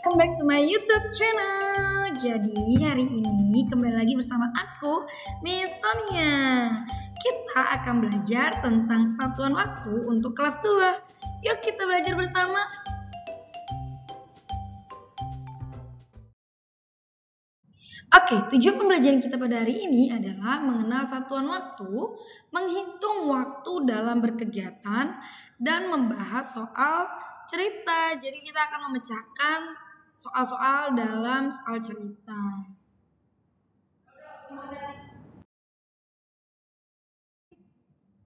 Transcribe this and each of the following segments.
Welcome back to my YouTube channel. Jadi hari ini kembali lagi bersama aku, Miss Sonia. Kita akan belajar tentang satuan waktu untuk kelas 2. Yuk kita belajar bersama. Oke, tujuan pembelajaran kita pada hari ini adalah mengenal satuan waktu, menghitung waktu dalam berkegiatan, dan membahas soal cerita. Jadi kita akan memecahkan soal-soal dalam soal cerita.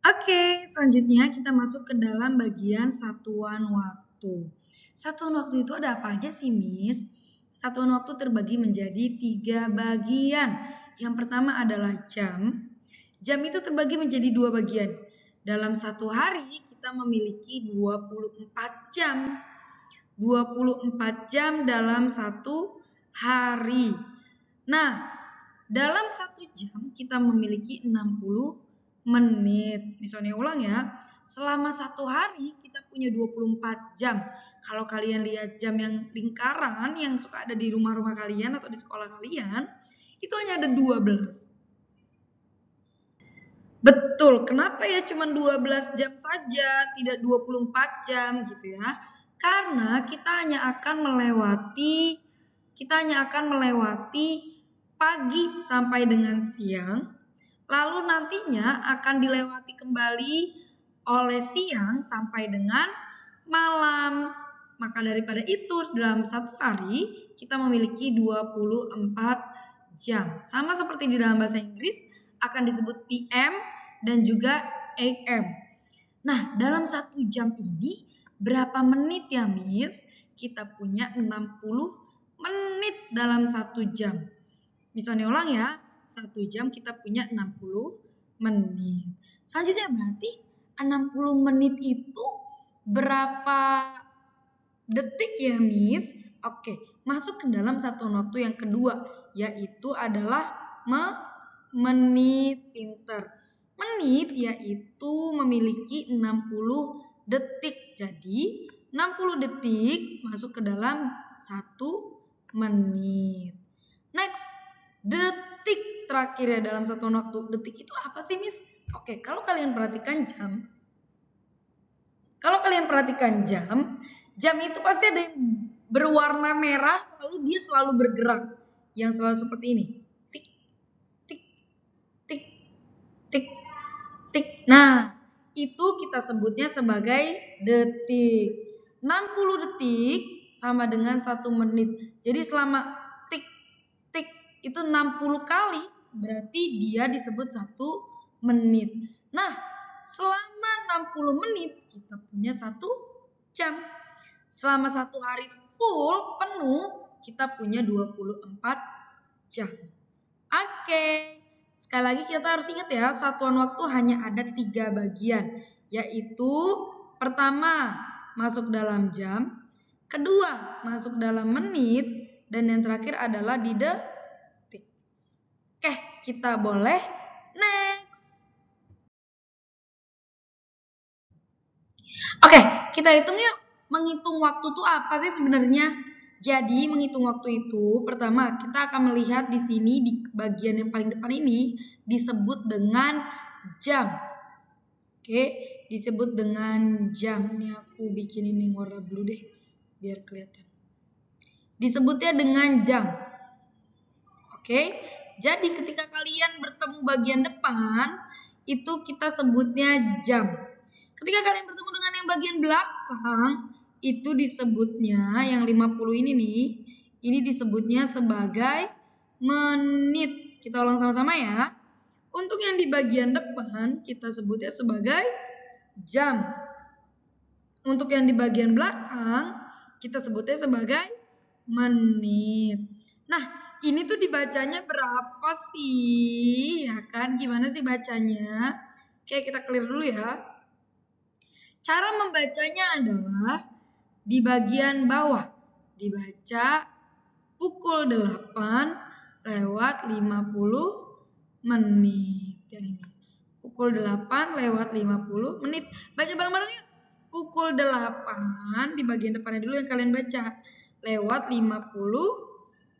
Oke, selanjutnya kita masuk ke dalam bagian satuan waktu. Satuan waktu itu ada apa aja sih, Miss? Satuan waktu terbagi menjadi 3 bagian. Yang pertama adalah jam. Jam itu terbagi menjadi 2 bagian. Dalam satu hari kita memiliki 24 jam. 24 jam dalam satu hari. Nah, dalam 1 jam kita memiliki 60 menit. Misalnya ulang ya, selama 1 hari kita punya 24 jam. Kalau kalian lihat jam yang lingkaran yang suka ada di rumah-rumah kalian atau di sekolah kalian, itu hanya ada 12. Betul, kenapa ya cuma 12 jam saja, tidak 24 jam gitu ya? Karena kita hanya akan melewati pagi sampai dengan siang, lalu nantinya akan dilewati kembali oleh siang sampai dengan malam. Maka daripada itu dalam satu hari kita memiliki 24 jam. Sama seperti di dalam bahasa Inggris akan disebut PM dan juga AM. Nah, dalam 1 jam ini berapa menit ya, Miss? Kita punya 60 menit dalam 1 jam. Misalnya ulang ya, 1 jam kita punya 60 menit. Selanjutnya berarti 60 menit itu berapa detik ya, Miss? Oke, masuk ke dalam satuan waktu yang kedua, yaitu adalah menit. Pinter. Menit yaitu memiliki 60 detik. Jadi 60 detik masuk ke dalam 1 menit. Next, detik terakhir ya dalam satuan waktu. Detik itu apa sih, Miss? Oke, kalau kalian perhatikan jam itu pasti ada yang berwarna merah lalu dia selalu bergerak. Yang selalu seperti ini. Tik, tik, tik, tik, tik. Nah, itu kita sebutnya sebagai detik. 60 detik sama dengan 1 menit. Jadi selama tik, tik itu 60 kali, berarti dia disebut 1 menit. Nah, selama 60 menit kita punya 1 jam. Selama 1 hari full penuh kita punya 24 jam. Oke. Sekali lagi kita harus ingat ya, satuan waktu hanya ada 3 bagian, yaitu pertama masuk dalam jam, kedua masuk dalam menit, dan yang terakhir adalah di detik. Oke, kita boleh next. Oke, kita hitung yuk. Menghitung waktu itu apa sih sebenarnya? Jadi menghitung waktu itu, pertama kita akan melihat di sini di bagian yang paling depan ini disebut dengan jam. Oke, disebut dengan jam. Ini aku bikin ini warna blue deh, biar kelihatan. Disebutnya dengan jam. Oke, jadi ketika kalian bertemu bagian depan, itu kita sebutnya jam. Ketika kalian bertemu dengan yang bagian belakang, itu disebutnya yang 50 ini nih, ini disebutnya sebagai menit. Kita ulang sama-sama ya. Untuk yang di bagian depan kita sebutnya sebagai jam. Untuk yang di bagian belakang kita sebutnya sebagai menit. Nah, ini tuh dibacanya berapa sih? Ya kan, gimana sih bacanya? Oke, kita clear dulu ya. Cara membacanya adalah di bagian bawah dibaca pukul 8 lewat 50 menit. Yang ini. Pukul 8 lewat 50 menit. Baca bareng-bareng yuk. Pukul 8 di bagian depannya dulu yang kalian baca. lewat 50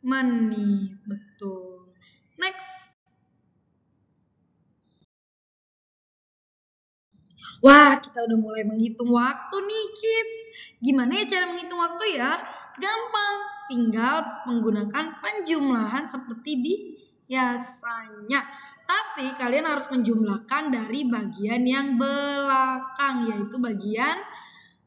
menit. Betul. Next. Wah, kita udah mulai menghitung waktu nih, kids. Gimana ya cara menghitung waktu ya? Gampang. Tinggal menggunakan penjumlahan seperti biasanya. Tapi kalian harus menjumlahkan dari bagian yang belakang, yaitu bagian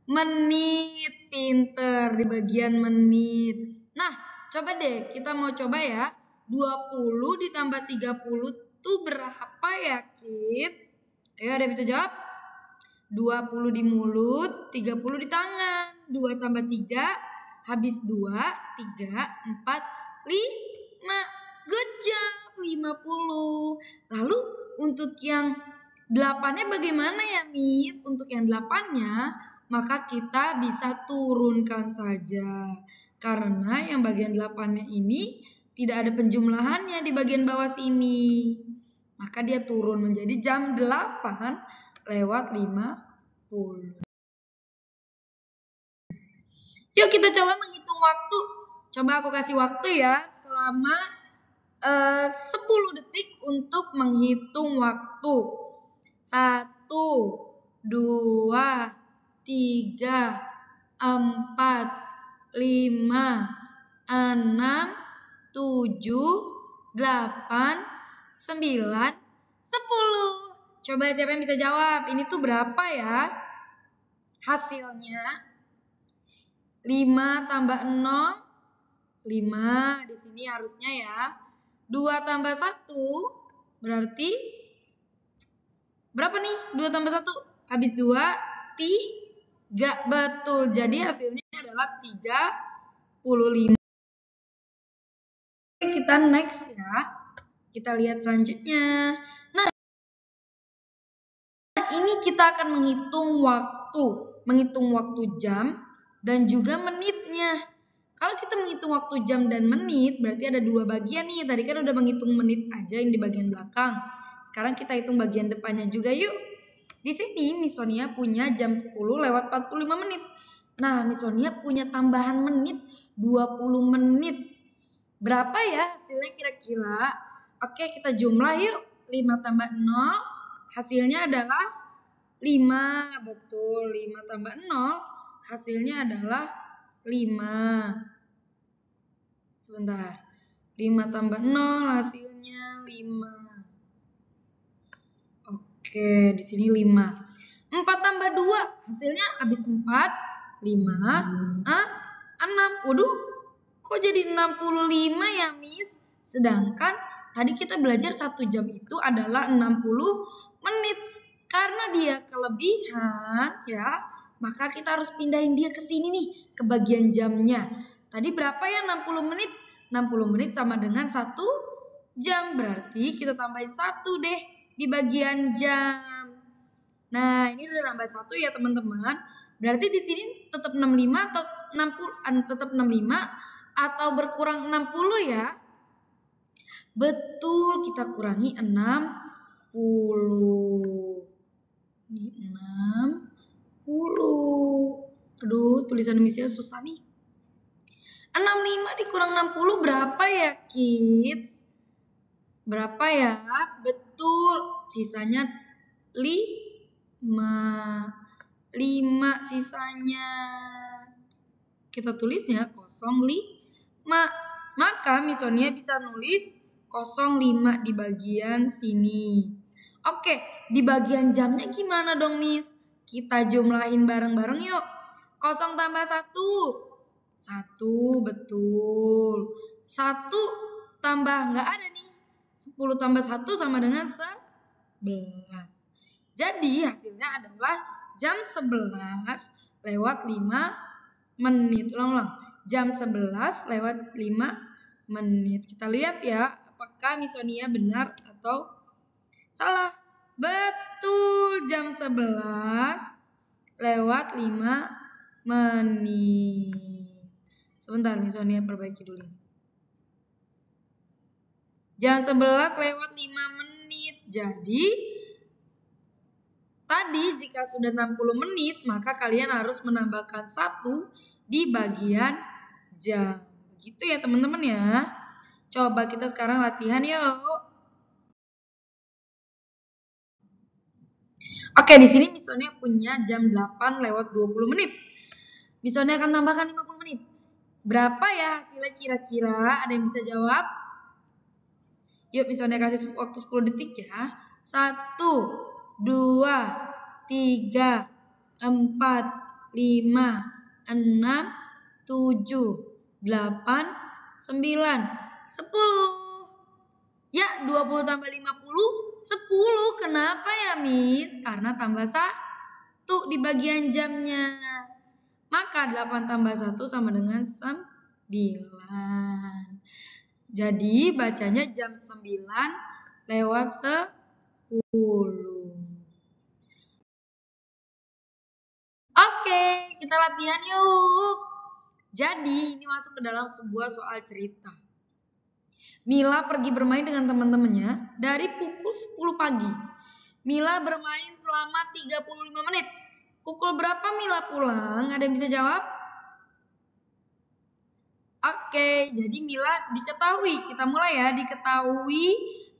menit. Pinter di bagian menit. Nah, coba deh kita mau coba ya. 20 ditambah 30 itu berapa ya, kids? Ayo, ada bisa jawab? 20 di mulut, 30 di tangan. 2 tambah 3, habis 2, 3, 4, 5. Good job, 50. Lalu untuk yang 8-nya bagaimana ya, Miss? Untuk yang 8-nya, maka kita bisa turunkan saja. Karena yang bagian 8-nya ini tidak ada penjumlahannya di bagian bawah sini. Maka dia turun menjadi jam 8 lewat 50. Yuk kita coba menghitung waktu. Coba aku kasih waktu ya selama 10 detik untuk menghitung waktu. 1, 2, 3, 4, 5, 6, 7, 8, 9, 10. Coba siapa yang bisa jawab? Ini tuh berapa ya? Hasilnya 5 tambah 0, 5 di sini harusnya ya. 2 tambah 1 berarti berapa nih? 2 tambah 1 habis 2, 3. Betul. Jadi hasilnya adalah 35. Oke, kita next ya. Kita lihat selanjutnya. Nah, ini kita akan menghitung waktu jam dan juga menitnya. Kalau kita menghitung waktu jam dan menit, berarti ada dua bagian nih. Tadi kan udah menghitung menit aja yang di bagian belakang. Sekarang kita hitung bagian depannya juga yuk. Di sini Miss Sonia punya jam 10 lewat 45 menit. Nah, Miss Sonia punya tambahan menit 20 menit. Berapa ya hasilnya kira-kira? Oke, kita jumlah yuk. 5 tambah 0, hasilnya adalah 5. Betul, 5 tambah 0, hasilnya adalah 5. Sebentar. 5 tambah 0, hasilnya 5. Oke, di sini 5. 4 tambah 2, hasilnya habis 4, 5, 6. Waduh, kok jadi 65 ya, Miss? Sedangkan tadi kita belajar 1 jam itu adalah 60 menit. Karena dia kelebihan ya, maka kita harus pindahin dia ke sini nih, ke bagian jamnya. Tadi berapa ya 60 menit? 60 menit sama dengan 1 jam. Berarti kita tambahin 1 deh di bagian jam. Nah, ini udah nambah 1 ya, teman-teman. Berarti di sini tetap 65 atau 60, tetap 65 atau berkurang 60 ya. Betul, kita kurangi 60. Ini 60. Aduh, tulisan Miss-nya susah nih. 65 dikurang 60 berapa ya, kids? Berapa ya? Betul, sisanya 5. 5 sisanya. Kita tulisnya 05. Maka Miss Sonia bisa nulis 05 di bagian sini. Oke, di bagian jamnya gimana dong, Miss? Kita jumlahin bareng-bareng yuk. 0 tambah 1. 1, betul. 1 tambah nggak ada nih. 10 tambah 1 sama dengan 11. Jadi hasilnya adalah jam 11 lewat 5 menit. Ulang-ulang. Jam 11 lewat 5 menit. Kita lihat ya, apakah Miss Sonia benar atau salah. Betul, jam 11 lewat 5 menit. Sebentar, Miss Sonia perbaiki dulu ini. Jam 11 lewat 5 menit. Jadi, tadi jika sudah 60 menit, maka kalian harus menambahkan 1 di bagian jam. Begitu ya teman-teman ya. Coba kita sekarang latihan yuk. Oke, di sini Miss Sonia punya jam 8 lewat 20 menit. Miss Sonia akan tambahkan 50 menit. Berapa ya hasilnya kira-kira? Ada yang bisa jawab? Yuk, Miss Sonia kasih waktu 10 detik ya. 1, 2, 3, 4, 5, 6, 7, 8, 9, 10. Ya, 20 tambah 50, 10. Kenapa ya, Miss? Karena tambah 1 di bagian jamnya. Maka 8 tambah 1 sama dengan 9. Jadi, bacanya jam 9 lewat 10. Oke, kita latihan yuk. Jadi, ini masuk ke dalam sebuah soal cerita. Mila pergi bermain dengan teman-temannya dari pukul 10 pagi. Mila bermain selama 35 menit. Pukul berapa Mila pulang? Ada yang bisa jawab? Oke, jadi Mila diketahui. Kita mulai ya. Diketahui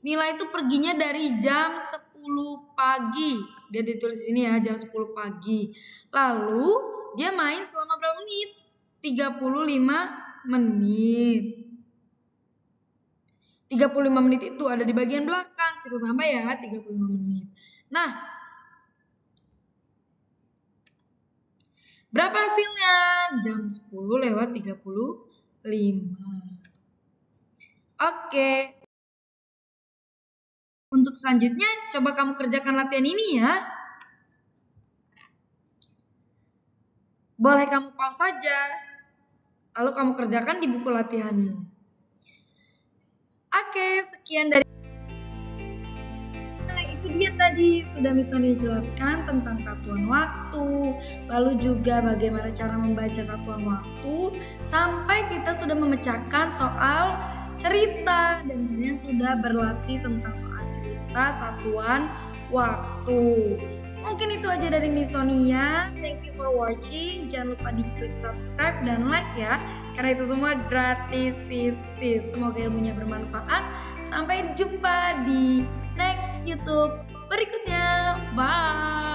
Mila itu perginya dari jam 10 pagi. Dia ditulis di sini ya, jam 10 pagi. Lalu dia main selama berapa menit? 35 menit. 35 menit itu ada di bagian belakang. Kita tambah ya, 35 menit. Nah, berapa hasilnya? Jam 10 lewat 35. Oke. Untuk selanjutnya, coba kamu kerjakan latihan ini ya. Boleh kamu pause saja. Lalu kamu kerjakan di buku latihanmu. Oke, sekian dari itu dia tadi sudah Miss Sonia jelaskan tentang satuan waktu, lalu juga bagaimana cara membaca satuan waktu, sampai kita sudah memecahkan soal cerita dan kalian sudah berlatih tentang soal cerita satuan waktu. Mungkin itu aja dari Miss Sonia. Thank you for watching. Jangan lupa diklik subscribe dan like ya, karena itu semua gratis. Semoga ilmunya bermanfaat. Sampai jumpa di next YouTube berikutnya. Bye.